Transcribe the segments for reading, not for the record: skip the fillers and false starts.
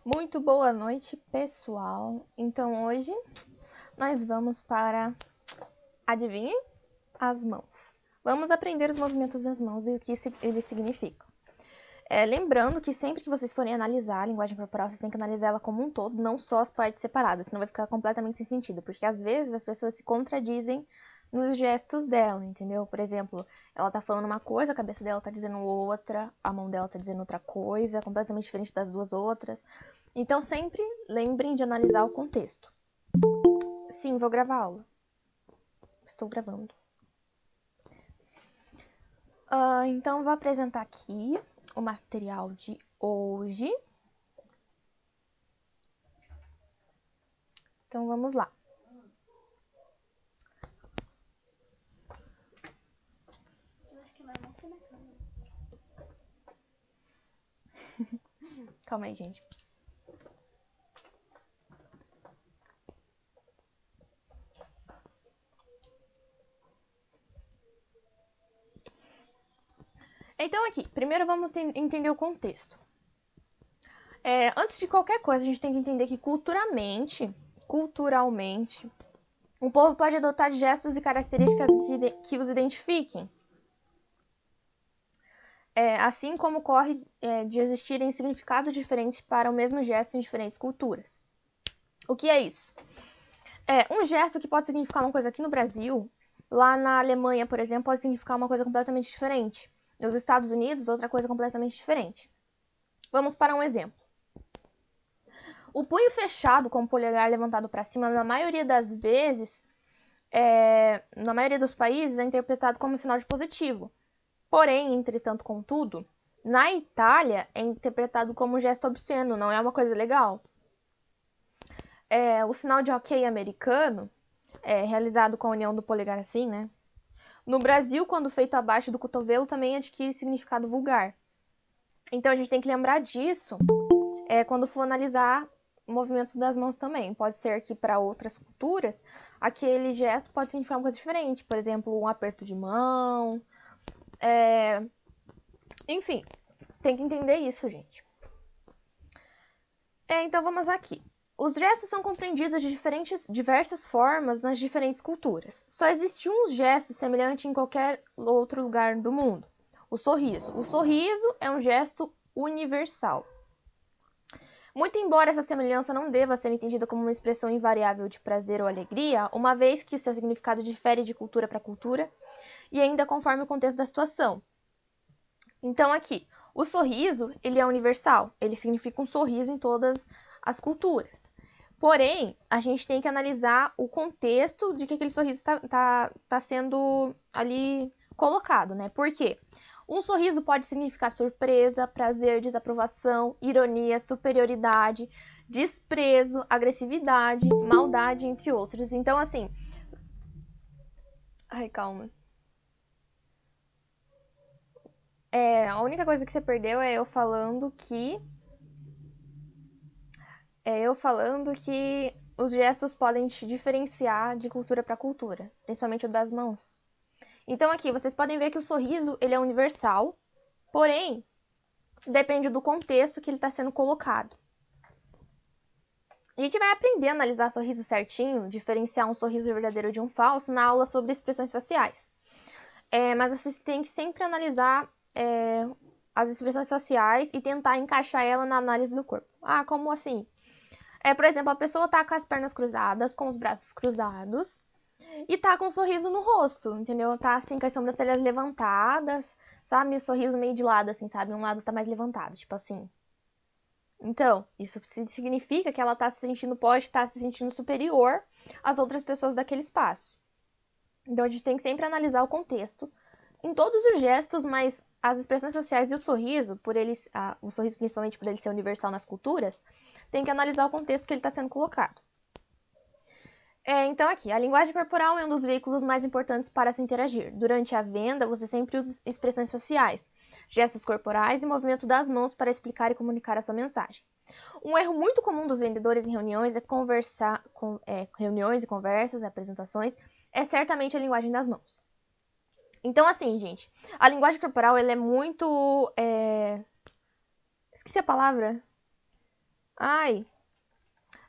Muito boa noite, pessoal. Então hoje nós vamos para, adivinhem? As mãos. Vamos aprender os movimentos das mãos e o que eles significam. Lembrando que sempre que vocês forem analisar a linguagem corporal, vocês têm que analisar ela como um todo, não só as partes separadas, senão vai ficar completamente sem sentido, porque às vezes as pessoas se contradizem nos gestos dela, entendeu? Por exemplo, ela tá falando uma coisa, a cabeça dela tá dizendo outra, a mão dela tá dizendo outra coisa, completamente diferente das duas outras. Então sempre lembrem de analisar o contexto. Sim, vou gravar aula. Estou gravando. Então vou apresentar aqui o material de hoje. Então vamos lá. Calma aí, gente. Então aqui, primeiro vamos entender o contexto. Antes de qualquer coisa, a gente tem que entender que culturalmente, um povo pode adotar gestos e características que os identifiquem. Assim como ocorre de existirem significados diferentes para o mesmo gesto em diferentes culturas. O que é isso? Um gesto que pode significar uma coisa aqui no Brasil, lá na Alemanha, por exemplo, pode significar uma coisa completamente diferente. Nos Estados Unidos, outra coisa completamente diferente. Vamos para um exemplo. O punho fechado com o polegar levantado para cima, na maioria das vezes, na maioria dos países, é interpretado como sinal de positivo. Porém, entretanto, contudo, na Itália é interpretado como um gesto obsceno, não é uma coisa legal. O sinal de ok americano, realizado com a união do polegar assim, né? No Brasil, quando feito abaixo do cotovelo, também adquire significado vulgar. Então, a gente tem que lembrar disso quando for analisar movimentos das mãos também. Pode ser que para outras culturas, aquele gesto pode significar uma coisa diferente. Por exemplo, um aperto de mão. Enfim, tem que entender isso, gente. Então, vamos aqui. Os gestos são compreendidos de diversas formas nas diferentes culturas. Só existe um gesto semelhante em qualquer outro lugar do mundo. O sorriso. O sorriso é um gesto universal. Muito embora essa semelhança não deva ser entendida como uma expressão invariável de prazer ou alegria, uma vez que seu significado difere de cultura para cultura e ainda conforme o contexto da situação. Então aqui, o sorriso, ele é universal, ele significa um sorriso em todas as culturas. Porém, a gente tem que analisar o contexto de que aquele sorriso tá sendo ali colocado, né? Por quê? Um sorriso pode significar surpresa, prazer, desaprovação, ironia, superioridade, desprezo, agressividade, maldade, entre outros. Então, assim... Ai, calma. A única coisa que você perdeu é eu falando que... os gestos podem te diferenciar de cultura para cultura, principalmente o das mãos. Então aqui, vocês podem ver que o sorriso, ele é universal, porém, depende do contexto que ele está sendo colocado. A gente vai aprender a analisar sorriso certinho, diferenciar um sorriso verdadeiro de um falso na aula sobre expressões faciais. Mas vocês têm que sempre analisar as expressões faciais e tentar encaixar ela na análise do corpo. Ah, como assim? Por exemplo, a pessoa tá com as pernas cruzadas, com os braços cruzados, e tá com um sorriso no rosto, entendeu? Tá assim, com as sobrancelhas levantadas, sabe? O sorriso meio de lado, assim, sabe? Um lado tá mais levantado, tipo assim. Então, isso significa que ela pode estar se sentindo superior às outras pessoas daquele espaço. Então, a gente tem que sempre analisar o contexto em todos os gestos, mas as expressões sociais e o sorriso, o sorriso principalmente por ele ser universal nas culturas, tem que analisar o contexto que ele está sendo colocado. Então aqui, a linguagem corporal é um dos veículos mais importantes para se interagir. Durante a venda, você sempre usa expressões faciais, gestos corporais e movimento das mãos para explicar e comunicar a sua mensagem. Um erro muito comum dos vendedores em reuniões reuniões e conversas, apresentações, é certamente a linguagem das mãos. Então, assim, gente, a linguagem corporal, ela é muito... Esqueci a palavra. Ai,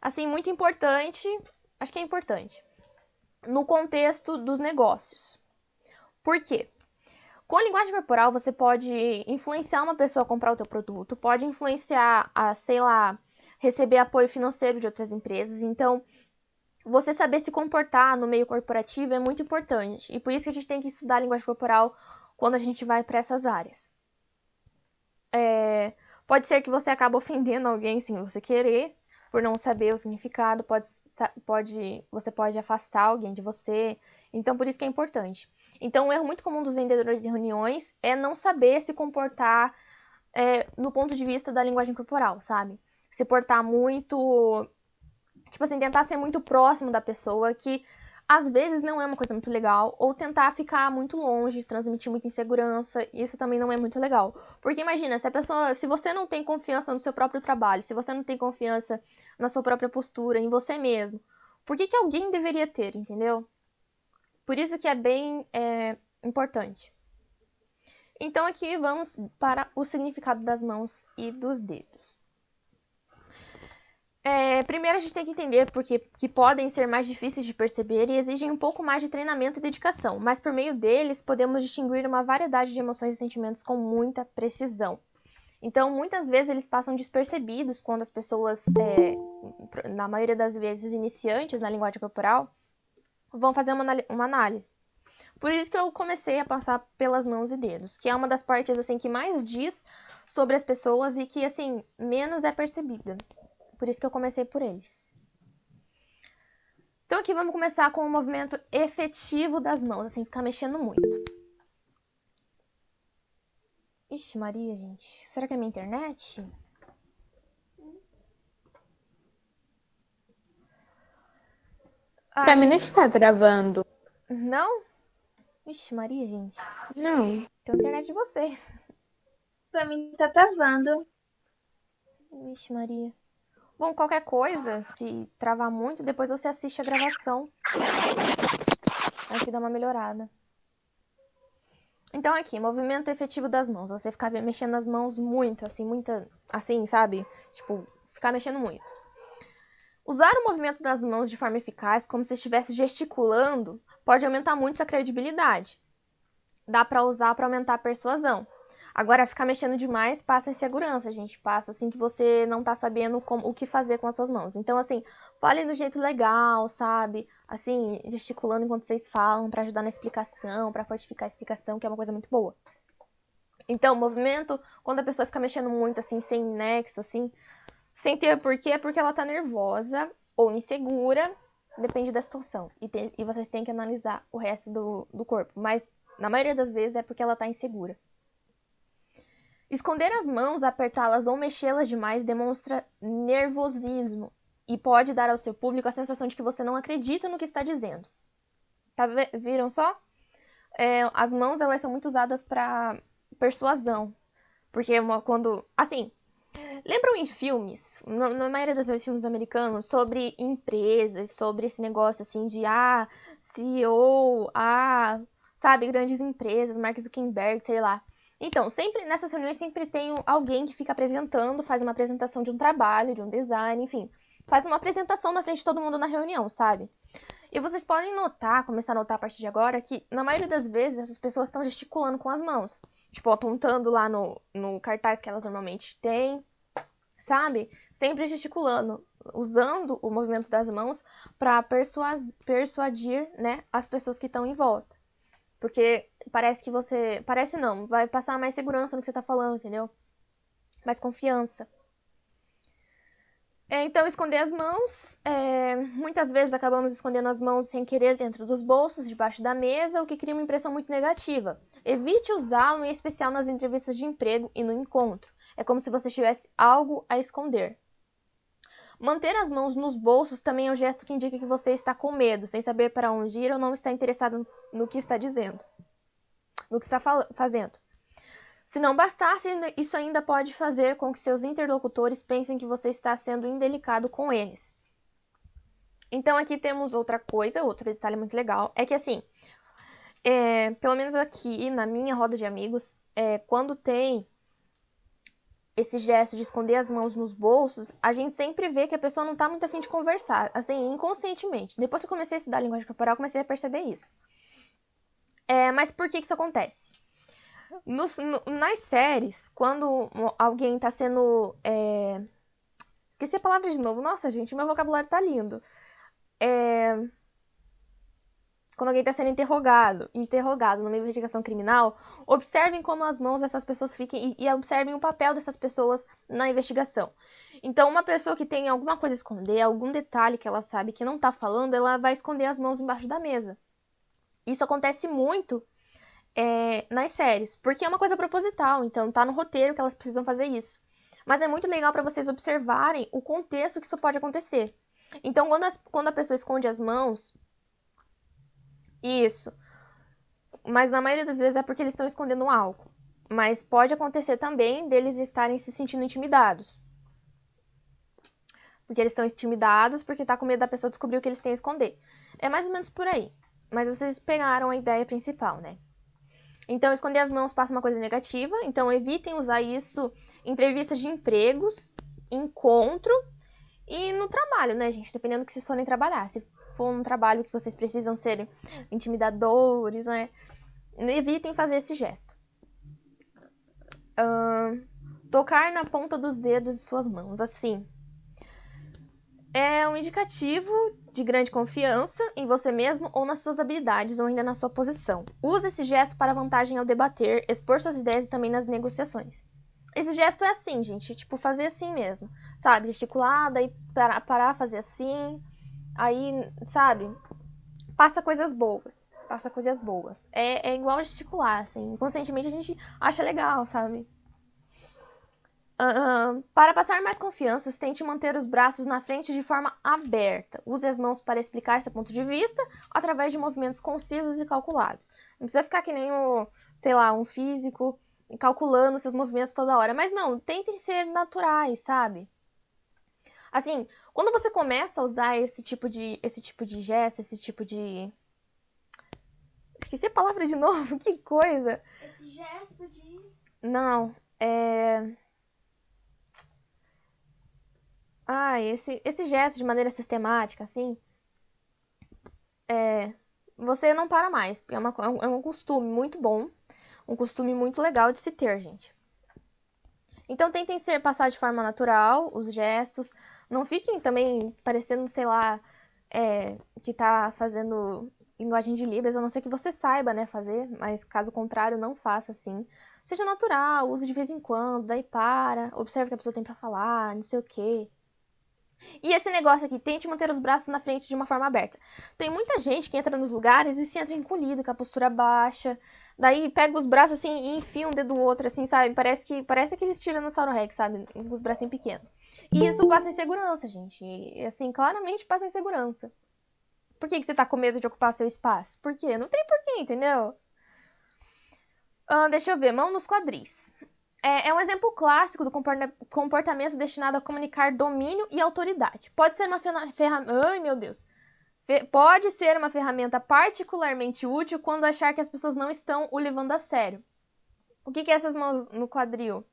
assim, muito importante, acho que é importante, no contexto dos negócios. Por quê? Com a linguagem corporal, você pode influenciar uma pessoa a comprar o teu produto, pode influenciar a, sei lá, receber apoio financeiro de outras empresas. Então, você saber se comportar no meio corporativo é muito importante. E por isso que a gente tem que estudar a linguagem corporal quando a gente vai para essas áreas. Pode ser que você acabe ofendendo alguém sem você querer, por não saber o significado, você pode afastar alguém de você. Então, por isso que é importante. Então, um erro muito comum dos vendedores em reuniões é não saber se comportar no ponto de vista da linguagem corporal, sabe? Se portar muito, tipo assim, tentar ser muito próximo da pessoa, que às vezes não é uma coisa muito legal, ou tentar ficar muito longe, transmitir muita insegurança, isso também não é muito legal. Porque imagina, se você não tem confiança no seu próprio trabalho, se você não tem confiança na sua própria postura, em você mesmo, por que alguém deveria ter, entendeu? Por isso que é bem importante. Então aqui vamos para o significado das mãos e dos dedos. Primeiro a gente tem que entender porque que podem ser mais difíceis de perceber e exigem um pouco mais de treinamento e dedicação, mas por meio deles podemos distinguir uma variedade de emoções e sentimentos com muita precisão. Então, muitas vezes eles passam despercebidos quando as pessoas, na maioria das vezes iniciantes na linguagem corporal, vão fazer uma análise. Por isso que eu comecei a passar pelas mãos e dedos, que é uma das partes assim que mais diz sobre as pessoas e que assim menos é percebida. Por isso que eu comecei por eles. Então aqui vamos começar com o movimento efetivo das mãos, assim, ficar mexendo muito. Ixi, Maria, gente. Será que é minha internet? Pra mim não está travando. Não? Ixi, Maria, gente. Não. Tem a internet de vocês. Pra mim tá travando. Ixi, Maria. Bom, qualquer coisa, se travar muito, depois você assiste a gravação. Acho que dá uma melhorada. Então aqui, movimento efetivo das mãos. Você ficar mexendo as mãos muito, assim, assim, sabe? Tipo, ficar mexendo muito. Usar o movimento das mãos de forma eficaz, como se estivesse gesticulando, pode aumentar muito sua credibilidade. Dá pra usar pra aumentar a persuasão. Agora, ficar mexendo demais passa insegurança, gente. Passa assim que você não tá sabendo o que fazer com as suas mãos. Então, assim, falem do jeito legal, sabe? Assim, gesticulando enquanto vocês falam, pra ajudar na explicação, pra fortificar a explicação, que é uma coisa muito boa. Então, movimento, quando a pessoa fica mexendo muito, assim, sem nexo, assim, sem ter porquê, é porque ela tá nervosa ou insegura, depende da situação. E vocês têm que analisar o resto do corpo. Mas, na maioria das vezes, é porque ela tá insegura. Esconder as mãos, apertá-las ou mexê-las demais demonstra nervosismo e pode dar ao seu público a sensação de que você não acredita no que está dizendo. Viram só? As mãos, elas são muito usadas para persuasão. Porque quando... Assim, lembram em filmes, na maioria das vezes filmes americanos, sobre empresas, sobre esse negócio assim de CEO, sabe, grandes empresas, Mark Zuckerberg, sei lá. Então, sempre nessas reuniões sempre tem alguém que fica apresentando, faz uma apresentação de um trabalho, de um design, enfim, faz uma apresentação na frente de todo mundo na reunião, sabe? E vocês podem notar, começar a notar a partir de agora, que na maioria das vezes essas pessoas estão gesticulando com as mãos. Tipo, apontando lá no cartaz que elas normalmente têm, sabe? Sempre gesticulando, usando o movimento das mãos para persuadir, né, as pessoas que estão em volta. Porque parece que você... Parece não, vai passar mais segurança no que você tá falando, entendeu? Mais confiança. Então, esconder as mãos. Muitas vezes acabamos escondendo as mãos sem querer dentro dos bolsos, debaixo da mesa, o que cria uma impressão muito negativa. Evite usá-lo, em especial nas entrevistas de emprego e no encontro. É como se você tivesse algo a esconder. Manter as mãos nos bolsos também é um gesto que indica que você está com medo, sem saber para onde ir ou não está interessado no que está dizendo, no que está fazendo. Se não bastasse, isso ainda pode fazer com que seus interlocutores pensem que você está sendo indelicado com eles. Então aqui temos outra coisa, outro detalhe muito legal, é que assim, pelo menos aqui na minha roda de amigos, quando tem esse gesto de esconder as mãos nos bolsos, a gente sempre vê que a pessoa não tá muito afim de conversar, assim, inconscientemente. Depois que eu comecei a estudar linguagem corporal, eu comecei a perceber isso. Mas por que isso acontece? Nas séries, quando alguém tá sendo... Esqueci a palavra de novo. Nossa, gente, meu vocabulário tá lindo. Quando alguém está sendo interrogado numa investigação criminal, observem como as mãos dessas pessoas fiquem e observem o papel dessas pessoas na investigação. Então, uma pessoa que tem alguma coisa a esconder, algum detalhe que ela sabe que não está falando, ela vai esconder as mãos embaixo da mesa. Isso acontece muito nas séries, porque é uma coisa proposital, então tá no roteiro que elas precisam fazer isso. Mas é muito legal para vocês observarem o contexto que isso pode acontecer. Então, quando a pessoa esconde as mãos, isso. Mas na maioria das vezes é porque eles estão escondendo algo. Mas pode acontecer também deles estarem se sentindo intimidados. Porque eles estão intimidados porque tá com medo da pessoa descobrir o que eles têm a esconder. É mais ou menos por aí. Mas vocês pegaram a ideia principal, né? Então, esconder as mãos passa uma coisa negativa. Então, evitem usar isso em entrevistas de empregos, encontro e no trabalho, né, gente? Dependendo do que vocês forem trabalhar. Se for um trabalho que vocês precisam ser intimidadores, né? Evitem fazer esse gesto. Tocar na ponta dos dedos de suas mãos, assim. É um indicativo de grande confiança em você mesmo ou nas suas habilidades ou ainda na sua posição. Use esse gesto para vantagem ao debater, expor suas ideias e também nas negociações. Esse gesto é assim, gente, tipo, fazer assim mesmo, sabe? Gesticular, daí parar, fazer assim, aí, sabe? Passa coisas boas, É igual gesticular, assim, conscientemente a gente acha legal, sabe? Para passar mais confiança, tente manter os braços na frente de forma aberta. Use as mãos para explicar seu ponto de vista através de movimentos concisos e calculados. Não precisa ficar que nem um físico calculando seus movimentos toda hora. Mas não, tentem ser naturais, sabe? Assim, quando você começa a usar esse tipo de gesto, esse tipo de... Esqueci a palavra de novo, que coisa! Esse gesto de... Não, esse gesto de maneira sistemática, assim, você não para mais, porque é um costume muito bom, um costume muito legal de se ter, gente. Então, tentem passar de forma natural os gestos, não fiquem também parecendo, sei lá, que tá fazendo linguagem de Libras, a não ser que você saiba, né, fazer, mas caso contrário, não faça assim. Seja natural, use de vez em quando, daí observe o que a pessoa tem pra falar, não sei o quê. E esse negócio aqui, tente manter os braços na frente de uma forma aberta. Tem muita gente que entra nos lugares e se entra encolhido, com a postura baixa. Daí pega os braços assim e enfia um dedo no outro, assim, sabe? Parece aqueles Tiranossauro Rex, sabe? Com os bracinhos pequenos. E isso passa insegurança, gente. E, assim, claramente passa insegurança. Por que você tá com medo de ocupar seu espaço? Por quê? Não tem porquê, entendeu? Deixa eu ver, mão nos quadris. É um exemplo clássico do comportamento destinado a comunicar domínio e autoridade. Pode ser uma ferramenta... Ai, meu Deus. Pode ser uma ferramenta particularmente útil quando achar que as pessoas não estão o levando a sério. O que é essas mãos no quadril?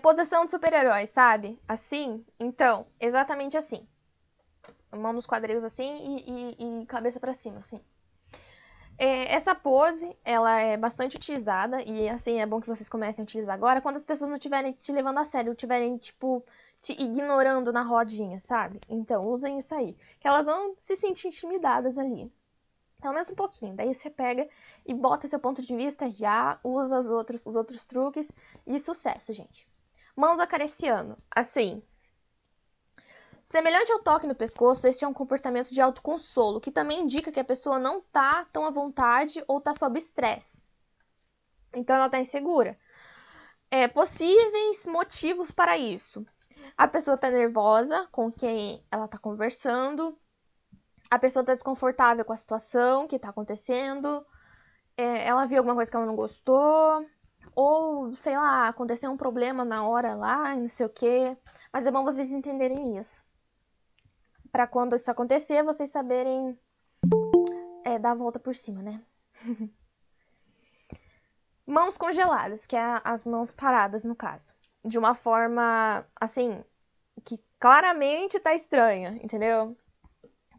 Posição de super-herói, sabe? Assim? Então, exatamente assim. Mão nos quadris assim e cabeça pra cima, assim. Essa pose, ela é bastante utilizada e, assim, é bom que vocês comecem a utilizar agora quando as pessoas não estiverem te levando a sério, estiverem, tipo, te ignorando na rodinha, sabe? Então, usem isso aí, que elas vão se sentir intimidadas ali. Pelo menos um pouquinho. Daí você pega e bota seu ponto de vista, já usa os outros truques e sucesso, gente. Mãos acariciando. Assim, semelhante ao toque no pescoço, este é um comportamento de autoconsolo, que também indica que a pessoa não tá tão à vontade ou tá sob estresse. Então ela tá insegura. Possíveis motivos para isso. A pessoa tá nervosa com quem ela tá conversando. A pessoa tá desconfortável com a situação que tá acontecendo. Ela viu alguma coisa que ela não gostou. Ou, sei lá, aconteceu um problema na hora lá, não sei o quê. Mas é bom vocês entenderem isso. Pra quando isso acontecer, vocês saberem dar a volta por cima, né? Mãos congeladas, que é as mãos paradas, no caso. de uma forma, assim, que claramente tá estranha, entendeu?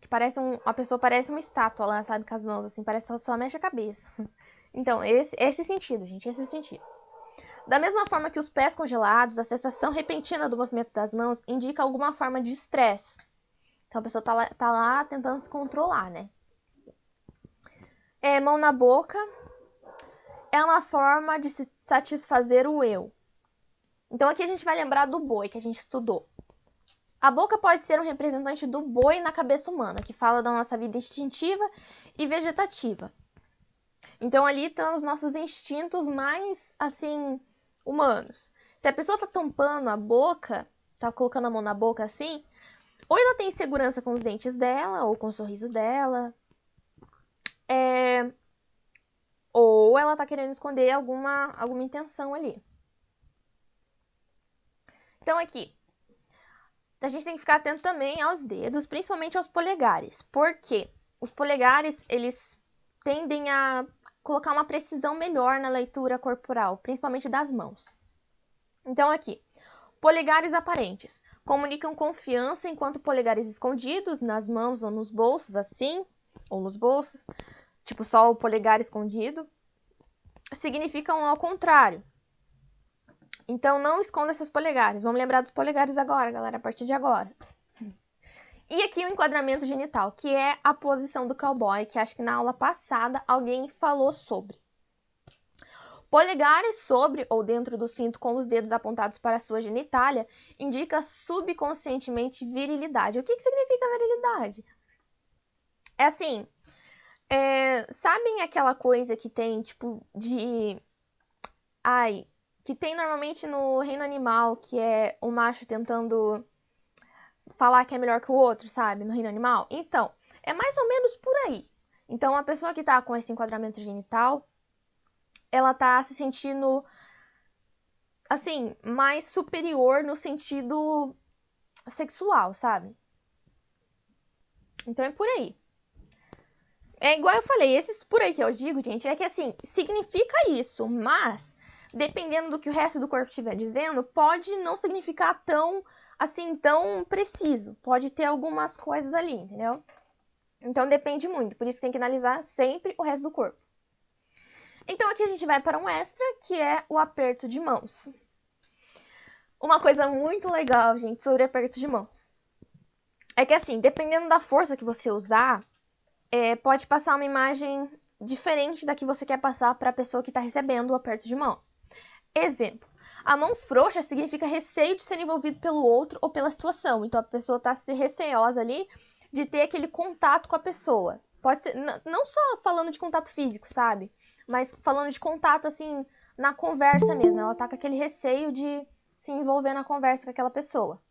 Que parece a pessoa parece uma estátua lá, sabe, com as mãos, assim, parece só mexe a cabeça. Então, esse sentido, gente, esse é o sentido. Da mesma forma que os pés congelados, a cessação repentina do movimento das mãos indica alguma forma de estresse. Então, a pessoa tá lá tentando se controlar, né? Mão na boca é uma forma de se satisfazer o eu. Então, aqui a gente vai lembrar do boi que a gente estudou. A boca pode ser um representante do boi na cabeça humana, que fala da nossa vida instintiva e vegetativa. Então, ali estão os nossos instintos mais, assim, humanos. Se a pessoa tá tampando a boca, tá colocando a mão na boca assim, ou ela tem insegurança com os dentes dela, ou com o sorriso dela, ou ela tá querendo esconder alguma intenção ali. Então, aqui, a gente tem que ficar atento também aos dedos, principalmente aos polegares. Por quê? Os polegares, eles tendem a colocar uma precisão melhor na leitura corporal, principalmente das mãos. Então, aqui, polegares aparentes comunicam confiança, enquanto polegares escondidos nas mãos ou nos bolsos, assim, ou nos bolsos, tipo só o polegar escondido, significam ao contrário. Então, não esconda seus polegares. Vamos lembrar dos polegares agora, galera, a partir de agora. E aqui o enquadramento genital, que é a posição do cowboy, que acho que na aula passada alguém falou sobre. Polegares sobre ou dentro do cinto com os dedos apontados para a sua genitália indica subconscientemente virilidade. O que significa virilidade? É assim, sabem aquela coisa que tem, tipo, que tem normalmente no reino animal, que é o macho tentando falar que é melhor que o outro, sabe? No reino animal. Então, é mais ou menos por aí. Então, a pessoa que tá com esse enquadramento genital, ela tá se sentindo, assim, mais superior no sentido sexual, sabe? Então, é por aí. É igual eu falei, esses por aí que eu digo, gente, é que, assim, significa isso, mas, dependendo do que o resto do corpo estiver dizendo, pode não significar tão, assim, tão preciso. Pode ter algumas coisas ali, entendeu? Então, depende muito. Por isso que tem que analisar sempre o resto do corpo. Então, aqui a gente vai para um extra, que é o aperto de mãos. Uma coisa muito legal, gente, sobre aperto de mãos. É que, assim, dependendo da força que você usar, pode passar uma imagem diferente da que você quer passar para a pessoa que está recebendo o aperto de mão. Exemplo, a mão frouxa significa receio de ser envolvido pelo outro ou pela situação. Então, a pessoa está receosa ali de ter aquele contato com a pessoa. Pode ser, não só falando de contato físico, sabe? Mas falando de contato, assim, na conversa mesmo. Ela tá com aquele receio de se envolver na conversa com aquela pessoa.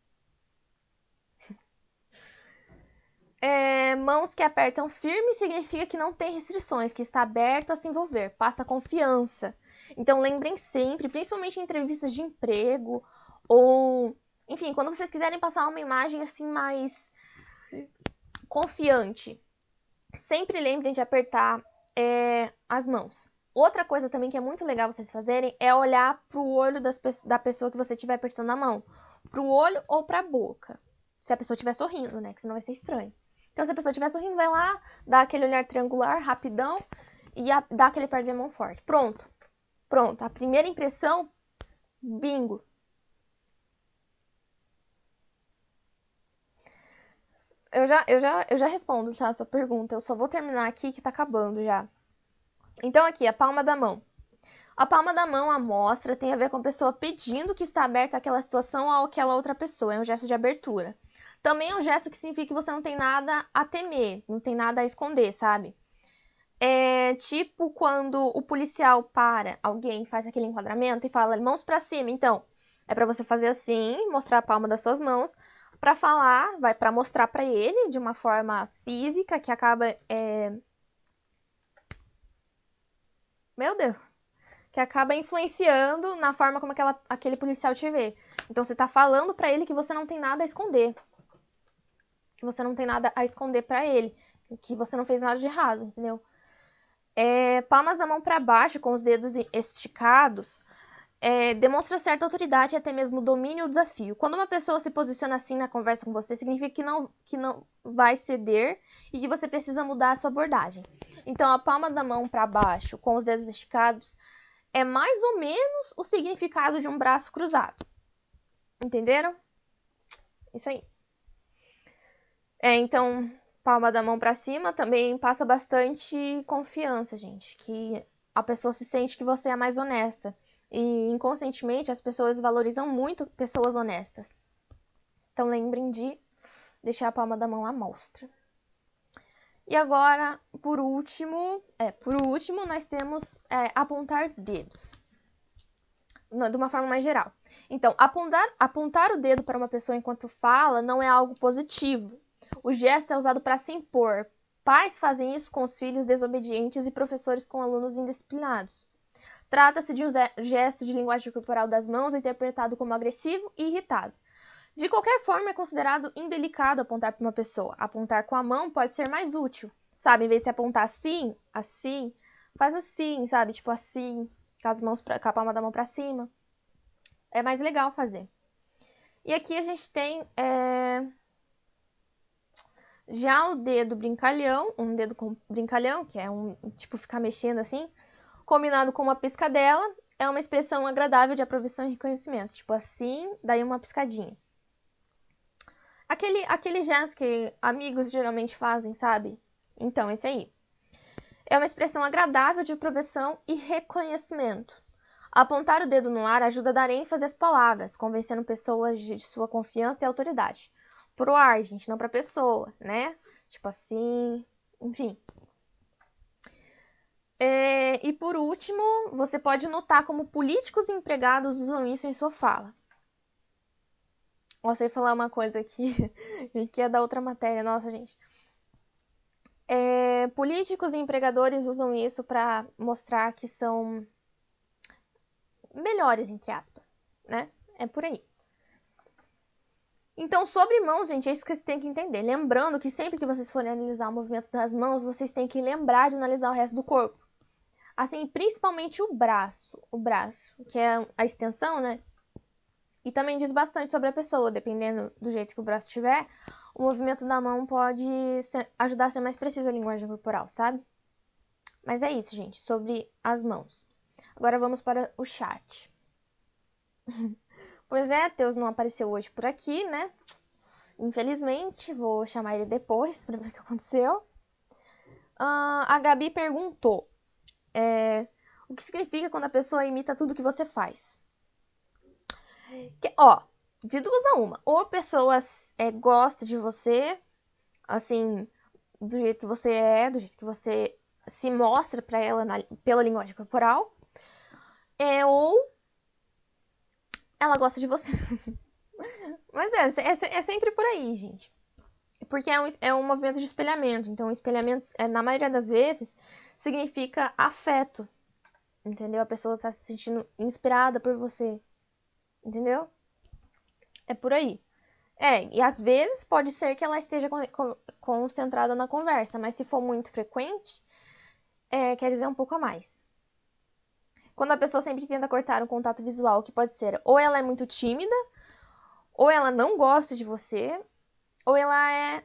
Mãos que apertam firme significa que não tem restrições, que está aberto a se envolver, passa confiança. Então, lembrem sempre, principalmente em entrevistas de emprego, ou, enfim, quando vocês quiserem passar uma imagem assim mais confiante, sempre lembrem de apertar as mãos. Outra coisa também que é muito legal vocês fazerem é olhar pro olho da pessoa que você estiver apertando a mão. Pro olho ou pra boca. Se a pessoa estiver sorrindo, né? Que senão vai ser estranho. Então, se a pessoa estiver sorrindo, vai lá, dá aquele olhar triangular, rapidão, e dá aquele aperto de mão forte. Pronto. Pronto. A primeira impressão, bingo. Eu já respondo, tá? A sua pergunta. Eu só vou terminar aqui que tá acabando já. Então, aqui, a palma da mão. A palma da mão, a mostra, tem a ver com a pessoa pedindo que está aberta aquela situação a aquela outra pessoa. É um gesto de abertura. Também é um gesto que significa que você não tem nada a temer, não tem nada a esconder, sabe? É tipo quando o policial para alguém, faz aquele enquadramento e fala mãos pra cima. Então, é pra você fazer assim, mostrar a palma das suas mãos, pra falar, vai pra mostrar pra ele de uma forma física que acaba. Meu Deus! Que acaba influenciando na forma como aquele policial te vê. Então, você tá falando pra ele que você não tem nada a esconder. Que você não tem nada a esconder pra ele. Que você não fez nada de errado, entendeu? Palmas da mão pra baixo, com os dedos esticados, demonstra certa autoridade e até mesmo domínio ou desafio. Quando uma pessoa se posiciona assim na conversa com você, significa que não vai ceder e que você precisa mudar a sua abordagem. Então, a palma da mão para baixo, com os dedos esticados, é mais ou menos o significado de um braço cruzado. Entenderam? Isso aí. Então, palma da mão para cima também passa bastante confiança, gente. Que a pessoa se sente que você é mais honesta. E inconscientemente as pessoas valorizam muito pessoas honestas. Então lembrem de deixar a palma da mão à mostra. E agora, por último, nós temos apontar dedos. De uma forma mais geral. Então, apontar o dedo para uma pessoa enquanto fala não é algo positivo. O gesto é usado para se impor. Pais fazem isso com os filhos desobedientes e professores com alunos indisciplinados. Trata-se de um gesto de linguagem corporal das mãos interpretado como agressivo e irritado. De qualquer forma, é considerado indelicado apontar para uma pessoa. Apontar com a mão pode ser mais útil, sabe? Em vez de se apontar assim, faz assim, sabe? Tipo assim, com a palma da mão para cima. É mais legal fazer. E aqui a gente tem já o dedo brincalhão, um dedo com brincalhão, que é tipo ficar mexendo assim, combinado com uma piscadela, é uma expressão agradável de aprovação e reconhecimento. Tipo assim, daí uma piscadinha. Aquele gesto que amigos geralmente fazem, sabe? Então, esse aí. É uma expressão agradável de aprovação e reconhecimento. Apontar o dedo no ar ajuda a dar ênfase às palavras, convencendo pessoas de sua confiança e autoridade. Pro ar, gente, não pra pessoa, né? Tipo assim, enfim. E por último, você pode notar como políticos e empregados usam isso em sua fala. Nossa, eu ia falar uma coisa aqui que é da outra matéria, nossa, gente. Políticos e empregadores usam isso para mostrar que são melhores, entre aspas, né? É por aí. Então, sobre mãos, gente, é isso que vocês têm que entender. Lembrando que sempre que vocês forem analisar o movimento das mãos, vocês têm que lembrar de analisar o resto do corpo. Assim, principalmente o braço, que é a extensão, né? E também diz bastante sobre a pessoa, dependendo do jeito que o braço estiver, o movimento da mão pode ajudar a ser mais preciso a linguagem corporal, sabe? Mas é isso, gente, sobre as mãos. Agora vamos para o chat. Pois é, Teus não apareceu hoje por aqui, né? Infelizmente, vou chamar ele depois para ver o que aconteceu. A Gabi perguntou o que significa quando a pessoa imita tudo que você faz. De duas a uma. Ou a pessoa gosta de você, assim, do jeito que você é, do jeito que você se mostra para ela pela linguagem corporal. Ou ela gosta de você. Mas é sempre por aí, gente. Porque é um movimento de espelhamento. Então, espelhamento, na maioria das vezes, significa afeto. Entendeu? A pessoa tá se sentindo inspirada por você. Entendeu? É por aí. E às vezes pode ser que ela esteja concentrada na conversa, mas se for muito frequente, quer dizer um pouco a mais. Quando a pessoa sempre tenta cortar um contato visual, que pode ser ou ela é muito tímida, ou ela não gosta de você, ou ela é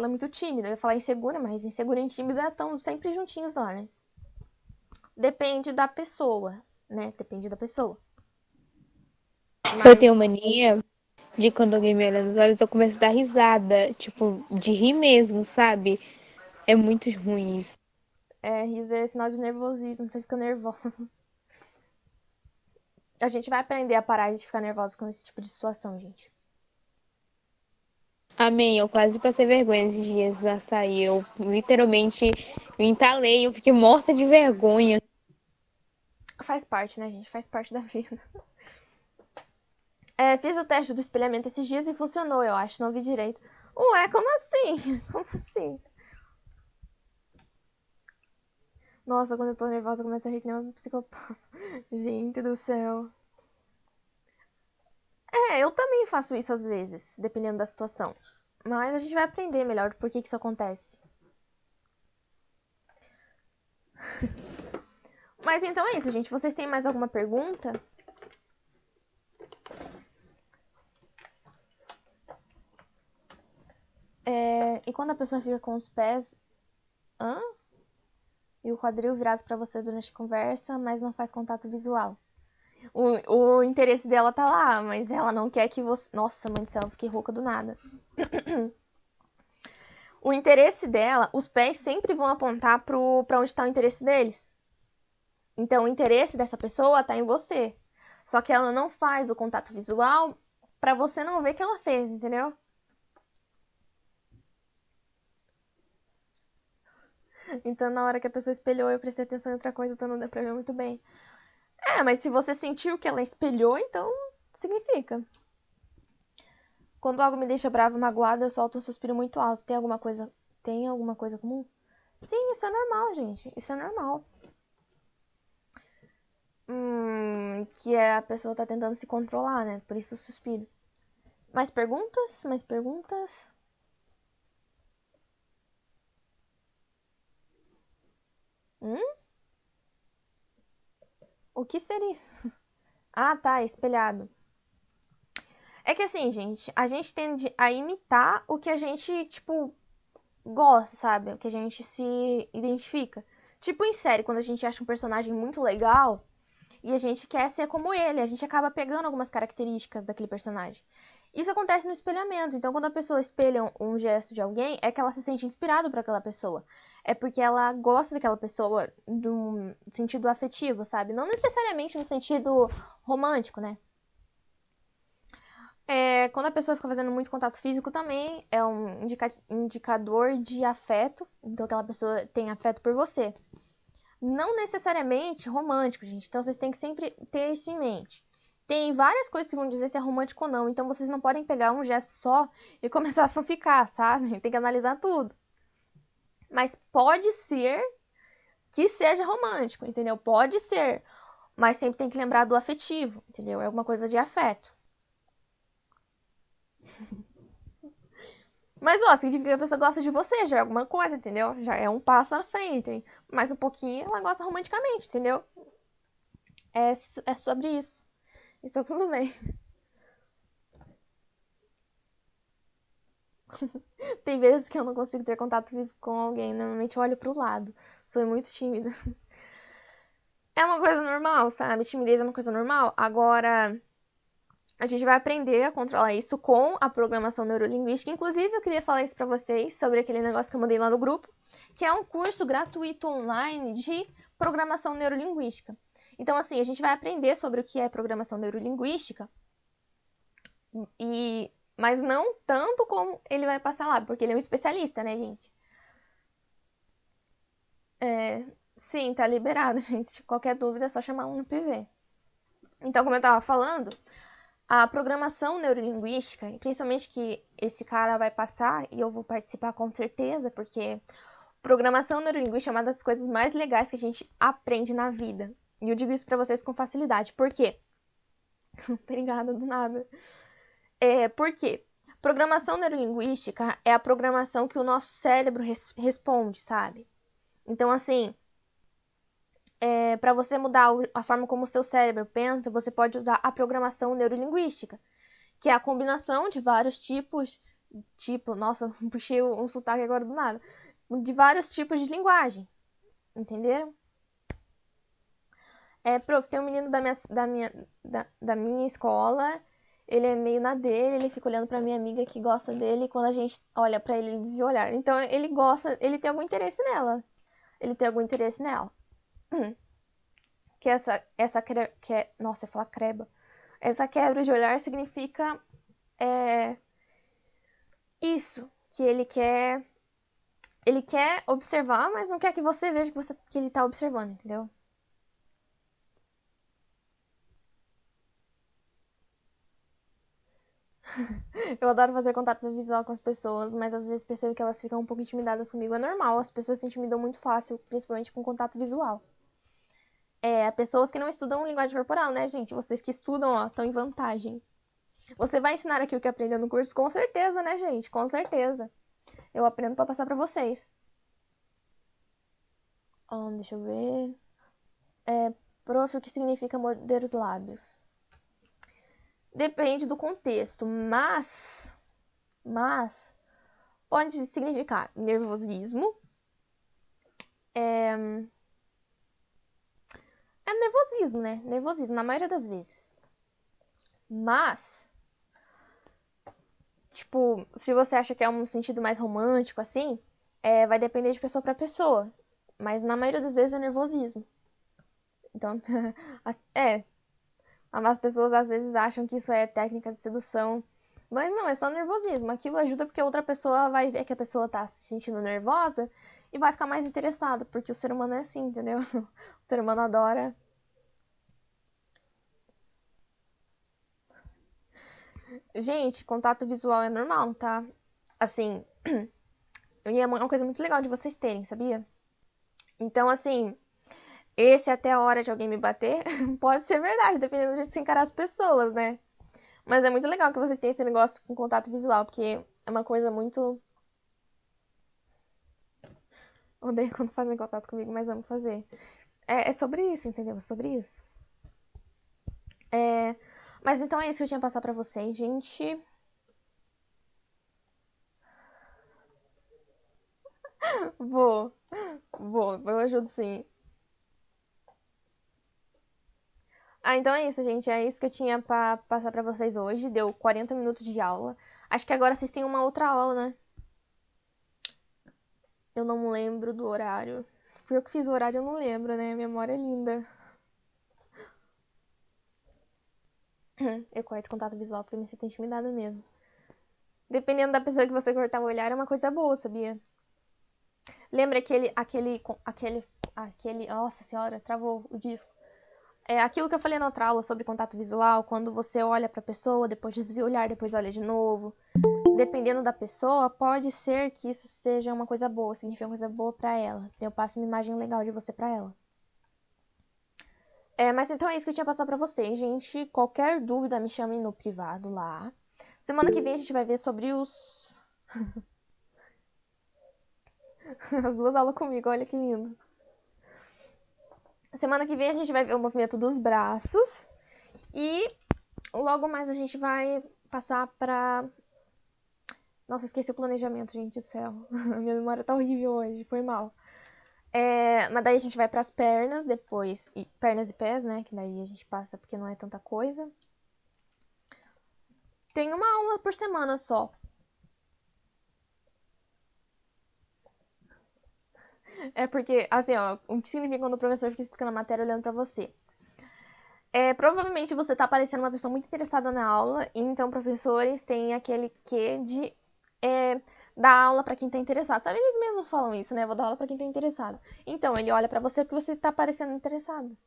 muito tímida. Eu ia falar insegura, mas insegura e tímida estão sempre juntinhos lá, né? Depende da pessoa, né? Depende da pessoa. Eu tenho mania de quando alguém me olha nos olhos, eu começo a dar risada. Tipo, de rir mesmo, sabe? É muito ruim isso. Riso é sinal de nervosismo, você fica nervosa. A gente vai aprender a parar de ficar nervosa com esse tipo de situação, gente. Amém, eu quase passei vergonha esses dias na sair. Eu literalmente me entalei, eu fiquei morta de vergonha. Faz parte, né, gente? Faz parte da vida. Fiz o teste do espelhamento esses dias e funcionou, eu acho. Não vi direito. Ué, como assim? Como assim? Nossa, quando eu tô nervosa, eu começo a rir que nem uma psicopata. Gente do céu. Eu também faço isso às vezes, dependendo da situação. Mas a gente vai aprender melhor por que isso acontece. Mas então é isso, gente. Vocês têm mais alguma pergunta? E quando a pessoa fica com os pés e o quadril virados pra você durante a conversa, mas não faz contato visual. O interesse dela tá lá, mas ela não quer que você... Nossa, mãe do céu, eu fiquei rouca do nada. O interesse dela, os pés sempre vão apontar pra onde tá o interesse deles. Então, o interesse dessa pessoa tá em você. Só que ela não faz o contato visual pra você não ver que ela fez, entendeu? Então, na hora que a pessoa espelhou, eu prestei atenção em outra coisa, então não deu pra ver muito bem. Mas se você sentiu que ela espelhou, então significa. Quando algo me deixa brava, magoada, eu solto um suspiro muito alto. Tem alguma coisa comum? Sim, isso é normal, gente. Isso é normal. Que a pessoa tá tentando se controlar, né? Por isso o suspiro. Mais perguntas? Mais perguntas? O que seria isso? Ah, tá, espelhado. É que assim, gente, a gente tende a imitar o que a gente, tipo, gosta, sabe? O que a gente se identifica. Tipo em série, quando a gente acha um personagem muito legal e a gente quer ser como ele, a gente acaba pegando algumas características daquele personagem. Isso acontece no espelhamento. Então, quando a pessoa espelha um gesto de alguém, é que ela se sente inspirada por aquela pessoa. É porque ela gosta daquela pessoa no sentido afetivo, sabe? Não necessariamente no sentido romântico, né? Quando a pessoa fica fazendo muito contato físico também é um indicador de afeto. Então, aquela pessoa tem afeto por você. Não necessariamente romântico, gente. Então, vocês têm que sempre ter isso em mente. Tem várias coisas que vão dizer se é romântico ou não. Então, vocês não podem pegar um gesto só e começar a fanficar, sabe? Tem que analisar tudo. Mas pode ser que seja romântico, entendeu? Pode ser. Mas sempre tem que lembrar do afetivo, entendeu? É alguma coisa de afeto. Mas, ó, significa que a pessoa gosta de você, já é alguma coisa, entendeu? Já é um passo na frente. Mais um pouquinho, ela gosta romanticamente, entendeu? É sobre isso. Está tudo bem. Tem vezes que eu não consigo ter contato físico com alguém. Normalmente eu olho pro lado. Sou muito tímida. É uma coisa normal, sabe? Timidez é uma coisa normal. Agora, a gente vai aprender a controlar isso com a programação neurolinguística. Inclusive, eu queria falar isso pra vocês sobre aquele negócio que eu mandei lá no grupo, que é um curso gratuito online de programação neurolinguística. Então, assim, a gente vai aprender sobre o que é programação neurolinguística, mas não tanto como ele vai passar lá, porque ele é um especialista, né, gente? Sim, tá liberado, gente. Qualquer dúvida é só chamar um no PV. Então, como eu tava falando, a programação neurolinguística, principalmente que esse cara vai passar e eu vou participar com certeza, porque programação neurolinguística é uma das coisas mais legais que a gente aprende na vida. E eu digo isso pra vocês com facilidade. Por quê? Obrigada, do nada. Por quê? Programação neurolinguística é a programação que o nosso cérebro responde, sabe? Então, assim, para você mudar a forma como o seu cérebro pensa, você pode usar a programação neurolinguística, que é a combinação de vários tipos, nossa, puxei um sotaque agora do nada, de vários tipos de linguagem, entenderam? Prof, tem um menino da minha escola, ele é meio na dele, ele fica olhando pra minha amiga que gosta dele, e quando a gente olha pra ele, ele desvia o olhar. Então, ele gosta, ele tem algum interesse nela. Ele tem algum interesse nela. Nossa, eu ia falar creba. Essa quebra de olhar significa isso, que ele quer observar, mas não quer que você veja que ele tá observando, entendeu? Eu adoro fazer contato visual com as pessoas, mas às vezes percebo que elas ficam um pouco intimidadas comigo. É normal, as pessoas se intimidam muito fácil, principalmente com contato visual. Pessoas que não estudam linguagem corporal, né, gente? Vocês que estudam, ó, estão em vantagem. Você vai ensinar aqui o que aprendeu no curso? Com certeza, né, gente? Com certeza. Eu aprendo pra passar pra vocês. Deixa eu ver. Prof, o que significa morder os lábios? Depende do contexto, mas pode significar nervosismo. É nervosismo, né? Nervosismo, na maioria das vezes. Mas, tipo, se você acha que é um sentido mais romântico, assim, vai depender de pessoa pra pessoa. Mas na maioria das vezes é nervosismo. Então, as pessoas às vezes acham que isso é técnica de sedução. Mas não, é só nervosismo. Aquilo ajuda porque a outra pessoa vai ver que a pessoa tá se sentindo nervosa e vai ficar mais interessada, porque o ser humano é assim, entendeu? O ser humano adora. Gente, contato visual é normal, tá? Assim, e é uma coisa muito legal de vocês terem, sabia? Então, assim, esse até a hora de alguém me bater pode ser verdade, dependendo do jeito que você encarar as pessoas, né? Mas é muito legal que vocês tenham esse negócio com contato visual, porque é uma coisa muito. Odeio quando fazem contato comigo, mas amo fazer. É sobre isso, entendeu? É sobre isso. Mas então é isso que eu tinha que passar pra vocês, gente. Vou, eu ajudo sim. Então é isso, gente. É isso que eu tinha pra passar pra vocês hoje. Deu 40 minutos de aula. Acho que agora vocês têm uma outra aula, né? Eu não lembro do horário. Fui eu que fiz o horário, eu não lembro, né? Minha memória é linda. Eu corto contato visual porque eu me sinto intimidada mesmo. Dependendo da pessoa que você cortar o olhar, é uma coisa boa, sabia? Lembra aquele. Nossa senhora, travou o disco. É aquilo que eu falei na outra aula sobre contato visual, quando você olha pra pessoa, depois desvia o olhar, depois olha de novo. Dependendo da pessoa, pode ser que isso seja uma coisa boa, significa uma coisa boa pra ela. Eu passo uma imagem legal de você pra ela. Mas então é isso que eu tinha passado pra vocês, gente. Qualquer dúvida, me chamem no privado lá. Semana que vem a gente vai ver sobre os. As duas aulas comigo, olha que lindo. Semana que vem a gente vai ver o movimento dos braços. E logo mais a gente vai passar pra. Nossa, esqueci o planejamento, gente do céu. Minha memória tá horrível hoje, foi mal. Mas daí a gente vai pras pernas depois. Pernas e pés, né? Que daí a gente passa porque não é tanta coisa. Tem uma aula por semana só. É porque, assim, ó, o que significa quando o professor fica explicando a matéria olhando pra você? Provavelmente você tá parecendo uma pessoa muito interessada na aula, e então professores têm aquele quê de dar aula pra quem tá interessado. Sabe, eles mesmos falam isso, né? Vou dar aula pra quem tá interessado. Então, ele olha pra você porque você tá parecendo interessado.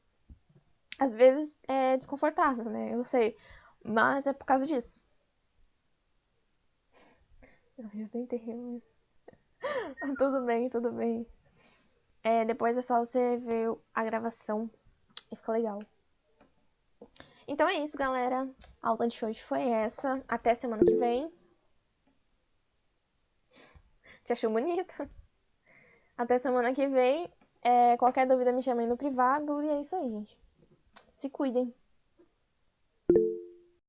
Às vezes é desconfortável, né? Eu sei. Mas é por causa disso. Eu já tentei. Tudo bem, tudo bem. Depois é só você ver a gravação e fica legal. Então é isso, galera. A aula de hoje foi essa. Até semana que vem. Te achou bonita? Até semana que vem. Qualquer dúvida me chamem no privado. E é isso aí, gente. Se cuidem.